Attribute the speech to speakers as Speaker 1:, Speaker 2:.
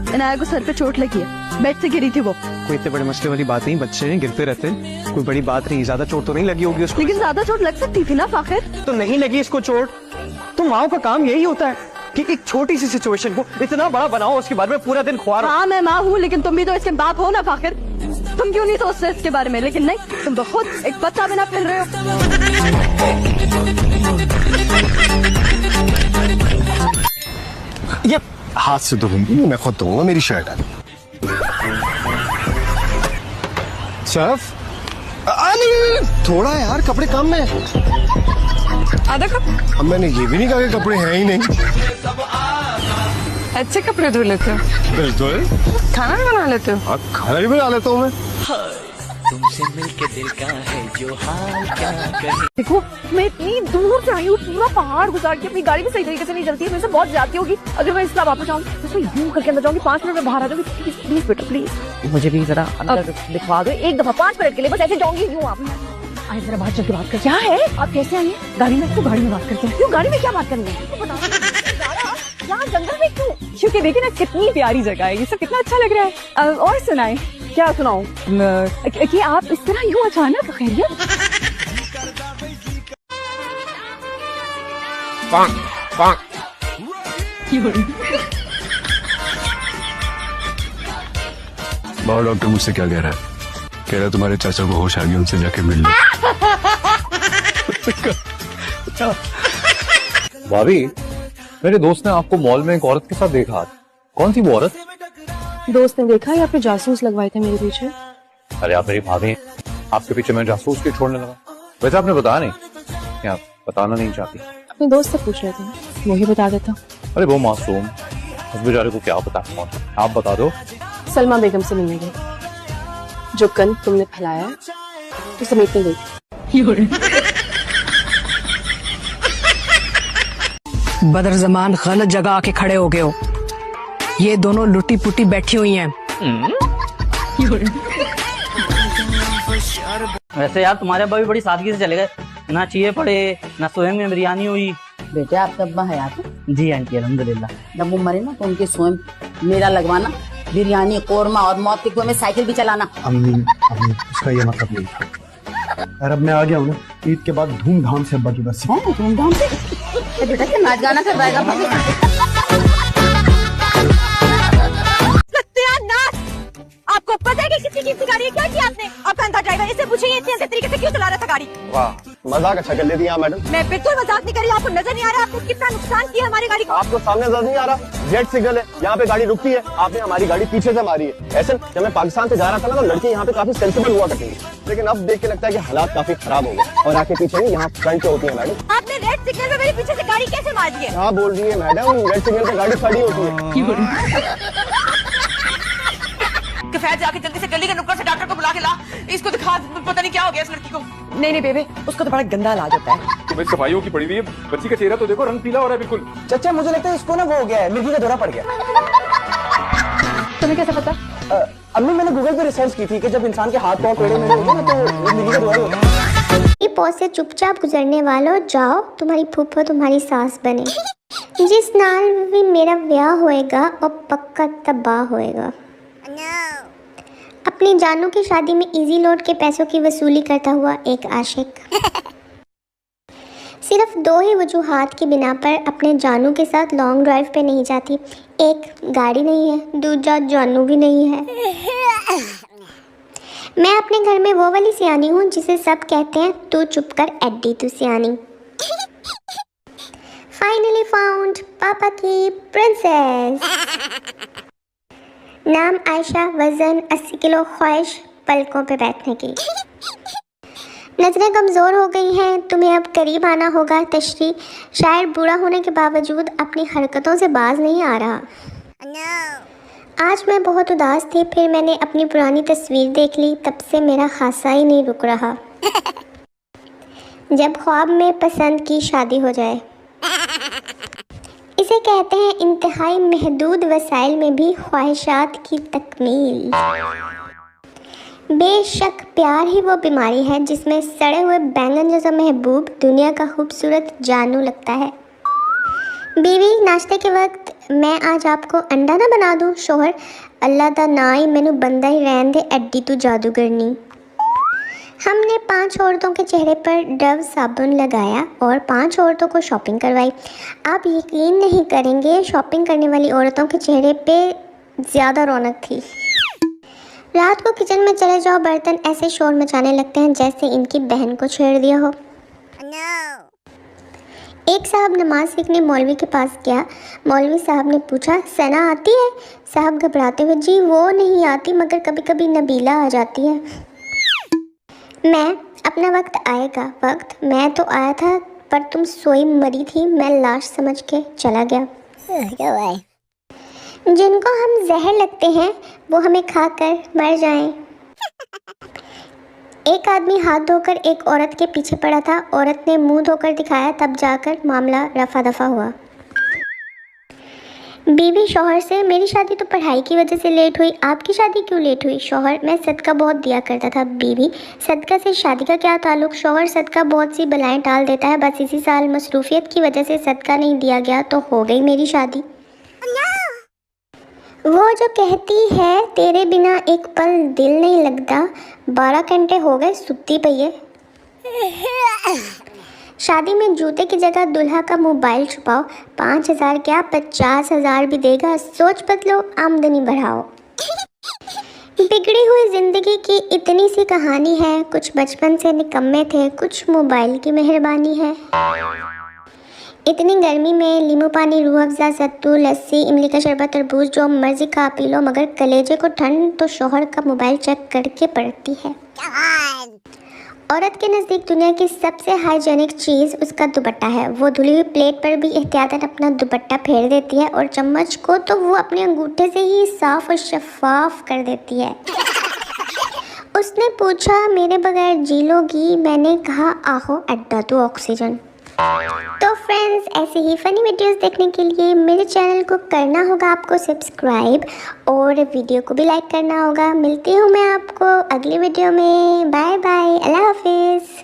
Speaker 1: इनाया को सर पे चोट लगी है, बेड से गिरी थी वो।
Speaker 2: कोई इतने बड़े मसले वाली बात नहीं, बच्चे हैं गिरते रहते हैं, कोई बड़ी बात नहीं। ज्यादा चोट तो नहीं लगी होगी उसको।
Speaker 1: लेकिन ज्यादा चोट लग सकती थी ना फाखिर।
Speaker 2: तो नहीं लगी इसको चोट। तो माओ का काम यही होता है कि एक छोटी सी सिचुएशन को इतना बड़ा बनाओ, उसके बारे में पूरा दिन खुआर।
Speaker 1: हाँ मैं माँ हूँ, लेकिन तुम भी तो इसके बाप हो ना फाखिर। तुम क्यों नहीं सोचते इसके बारे में? लेकिन नहीं, तुम तो खुद एक बच्चा बिना फिर रहे हो।
Speaker 3: ये हाथ से धोऊंगी, मैं खुद धोऊंगा, मेरी शर्ट है। सर्फ थोड़ा यार, कपड़े कम है।
Speaker 4: आधा कप।
Speaker 3: अब मैंने ये भी नहीं कहा कि कपड़े हैं ही नहीं।
Speaker 4: अच्छे कपड़े धो लेते हो?
Speaker 3: बिल्कुल।
Speaker 4: खाना भी बना लेते हो?
Speaker 3: हाँ, खाना भी बना लेता हूँ मैं।
Speaker 5: तुमसे मिलके दिल का है जो हाल क्या कहे।
Speaker 1: देखो मैं इतनी दूर से आई हूँ, पूरा पहाड़ गुजार के, अपनी गाड़ी भी सही तरीके से नहीं चलती है, मेरे से बहुत जाती होगी। अगर मैं इसलिए वापस जाऊंगी तो यूं करके अंदर जाऊंगी, 5 मिनट में बाहर आ जाऊंगी। प्लीज बेटा प्लीज, मुझे भी जरा अंदर दिखवा दो एक दफा, 5 मिनट के लिए बस, ऐसे जाऊंगी यूं। आप आए जरा बाहर चल के बात कर। क्या है, आप कैसे आई हैं? गाड़ी में? क्यों गाड़ी में बात करते हैं? क्यों गाड़ी में क्या बात करनी है? यहाँ जंगल में क्यों? क्योंकि देखिए ना कितनी प्यारी जगह है, ये सब कितना अच्छा लग रहा है। और सुनाए, क्या सुनाऊं कि आप इस तरह यूं अचानक? खैरियत?
Speaker 6: बाबा डॉक्टर मुझसे क्या कह रहा है? कह रहा है तुम्हारे चाचा को होश आ गया, उनसे जाके मिल लो।
Speaker 7: भाभी, मेरे दोस्त ने आपको मॉल में एक औरत के साथ देखा। कौन थी वो औरत?
Speaker 1: दोस्त ने देखा या फिर जासूस लगवाए थे मेरे पीछे?
Speaker 7: अरे आप मेरी भाभी हैं, आपके पीछे मैं जासूस क्यों छोड़ने लगा? वैसे आपने बताया नहीं, क्या आप बताना नहीं चाहती?
Speaker 1: अपने दोस्त से पूछ रहे थे, वही बता देता।
Speaker 7: अरे वो मासूम, उस बेचारे को क्या पता कौन? आप बता दो।
Speaker 1: सलमा बेगम से मिलने गई, जो गंद तुमने फैलाया तो समेटने गई।
Speaker 8: बदर जमान गलत जगह आके खड़े हो गए हो। ये दोनों लुटी पुटी बैठी हुई हैं।
Speaker 5: वैसे यार तुम्हारे अब्बा भी बड़ी सादगी से चले गए, ना चीज़े पड़े ना स्वयं में बिरयानी हुई।
Speaker 9: बेटे आपका अब्बा हयात है?
Speaker 5: जी आंटी अल्हम्दुलिल्लाह।
Speaker 9: जब वो मरे ना तो उनके स्वयं मेला लगवाना, बिरयानी, कोरमा और मौत के कुएं में साइकिल भी चलाना।
Speaker 3: अम्मी उसका ये मतलब नहीं था यार। अब मैं आ गया हूँ ना, ईद के बाद धूमधाम से अब्बा की बस।
Speaker 9: धूमधाम से बेटा क्या नाच गाना करवाएगा?
Speaker 1: आपको पता है कि किसी की गाड़ी है? क्या किया आपने? आपका अंधा ड्राइवर, इससे पूछिए इतने अच्छे तरीके से क्यों चला रहा था गाड़ी?
Speaker 3: वाह, मजाक अच्छा कर लेती हैं मैडम।
Speaker 1: मैं बिल्कुल मजाक नहीं कर रही, आपको नजर नहीं आ रहा आपको कितना नुकसान किया हमारी गाड़ी को?
Speaker 3: आपको सामने नजर नहीं आ रहा? रेड सिग्नल है, यहाँ पे गाड़ी रुकती है, आपने हमारी गाड़ी पीछे से मारी है। ऐसे जब मैं पाकिस्तान से जा रहा था ना, तो लड़के यहाँ पे काफी सेंसिबल हुआ करते हैं, लेकिन अब देख के लगता है कि हालात काफी खराब हो गए। और आके पीछे नहीं, यहाँ फ्रंट पे होती है मैडम।
Speaker 1: आपने रेड सिग्नल में मेरे पीछे से गाड़ी कैसे मार दी है?
Speaker 3: हाँ बोल रही है मैडम, रेड सिग्नल पे गाड़ी खड़ी होती है।
Speaker 4: किफायत जाके जल्दी से गली के नुक्कड़ से डॉक्टर को बुला के ला, इसको दिखा, पता नहीं क्या हो गया इस लड़की को।
Speaker 8: नहीं बेबे, उसको तो बड़ा गंदा इलाज होता है।
Speaker 6: तुम्हें सफाइयों की पड़ी हुई है, बच्ची का चेहरा तो देखो, रंग पीला हो रहा है बिल्कुल।
Speaker 2: चाचा मुझे लगता है इसको ना वो हो गया है, मिर्गी का दौरा पड़ गया।
Speaker 1: तुम्हें कैसे पता?
Speaker 2: अम्मी मैंने गूगल पे रिसर्च की थी कि जब इंसान के हाथ पांव टेढ़े मेढ़े होते हैं ना, तो मिर्गी का दौरा होता है।
Speaker 10: पौ से चुपचाप गुजरने वालों, जाओ तुम्हारी फूफो तुम्हारी सास बने। जिस नाल भी मेरा ब्याह होएगा और पक्का तबाह होएगा। अपनी जानू की शादी में इजी लोड के पैसों की वसूली करता हुआ एक आशिक। सिर्फ 2 ही वजूहात की बिना पर अपने जानू के साथ लॉन्ग ड्राइव पे नहीं जाती। एक, गाड़ी नहीं है, दूसरा जानू भी नहीं है। मैं अपने घर में वो वाली सियानी हूँ जिसे सब कहते हैं तू चुप कर एड्डी तू सियानी। फाइनली फाउंड पापा की प्रिंसेस। नाम आयशा, वजन 80 किलो, ख्वाहिश पलकों पे बैठने की। नजरें कमज़ोर हो गई हैं, तुम्हें अब करीब आना होगा। तशरी शायर बूढ़ा होने के बावजूद अपनी हरकतों से बाज नहीं आ रहा। आज मैं बहुत उदास थी, फिर मैंने अपनी पुरानी तस्वीर देख ली, तब से मेरा खासा ही नहीं रुक रहा। जब ख्वाब में पसंद की शादी हो जाए, इसे कहते हैं इंतहाई महदूद वसाइल में भी ख्वाहिशात की तकमील। बेशक प्यार ही वो बीमारी है जिसमें सड़े हुए बैंगन जैसा महबूब दुनिया का खूबसूरत जानू लगता है। बीवी नाश्ते के वक्त मैं आज आपको अंडा ना बना दूं? शोहर, अल्लाह दा ना ही मैनू बंदा ही रहन दे, एड्डी तू जादूगरनी। हमने 5 औरतों के चेहरे पर डव साबुन लगाया और 5 औरतों को शॉपिंग करवाई। आप यकीन नहीं करेंगे, शॉपिंग करने वाली औरतों के चेहरे पे ज़्यादा रौनक थी। रात को किचन में चले जाओ, बर्तन ऐसे शोर मचाने लगते हैं जैसे इनकी बहन को छेड़ दिया हो। एक साहब नमाज सीखने मौलवी के पास गया। मौलवी साहब ने पूछा, सना आती है? साहब घबराते हुए, जी वो नहीं आती, मगर कभी कभी नबीला आ जाती है। मैं, अपना वक्त आएगा। वक्त? मैं तो आया था पर तुम सोई मरी थी, मैं लाश समझ के चला गया। जिनको हम जहर लगते हैं वो हमें खाकर मर जाएं। एक आदमी हाथ धोकर एक औरत के पीछे पड़ा था। औरत ने मुंह धोकर दिखाया, तब जाकर मामला रफा दफा हुआ। बीवी शौहर से, मेरी शादी तो पढ़ाई की वजह से लेट हुई, आपकी शादी क्यों लेट हुई? शौहर, मैं सदका बहुत दिया करता था। बीवी, सदका से शादी का क्या ताल्लुक? शौहर, सदका बहुत सी बलाएं टाल देता है, बस इसी साल मसरूफियत की वजह से सदका नहीं दिया गया तो हो गई मेरी शादी। वो जो कहती है तेरे बिना एक पल दिल नहीं लगता, 12 घंटे हो गए सुत्ती पई है। शादी में जूते की जगह दुल्हा का मोबाइल छुपाओ, 5,000 क्या 50,000 भी देगा। सोच बदलो, आमदनी बढ़ाओ। बिगड़ी हुई जिंदगी की इतनी सी कहानी है, कुछ बचपन से निकम्मे थे, कुछ मोबाइल की मेहरबानी है। इतनी गर्मी में नींबू पानी, रूह अफ़ज़ा, सत्तू, लस्सी, इमली का शरबत, तरबूज, जो मर्जी खा पी लो, मगर कलेजे को ठंड तो शौहर का मोबाइल चेक करके पड़ती है। औरत के नज़दीक दुनिया की सबसे हाइजेनिक चीज़ उसका दुपट्टा है। वो धुली हुई प्लेट पर भी एहतियातन अपना दुपट्टा फेर देती है और चम्मच को तो वो अपने अंगूठे से ही साफ और शफाफ कर देती है। उसने पूछा, मेरे बगैर जी लोगी? मैंने कहा, आहो अड्डा तो ऑक्सीजन। तो फ्रेंड्स, ऐसे ही फ़नी वीडियोस देखने के लिए मेरे चैनल को करना होगा आपको सब्सक्राइब और वीडियो को भी लाइक करना होगा। मिलती हूँ मैं आपको अगली वीडियो में। बाय बाय, अल्लाह हाफिज़।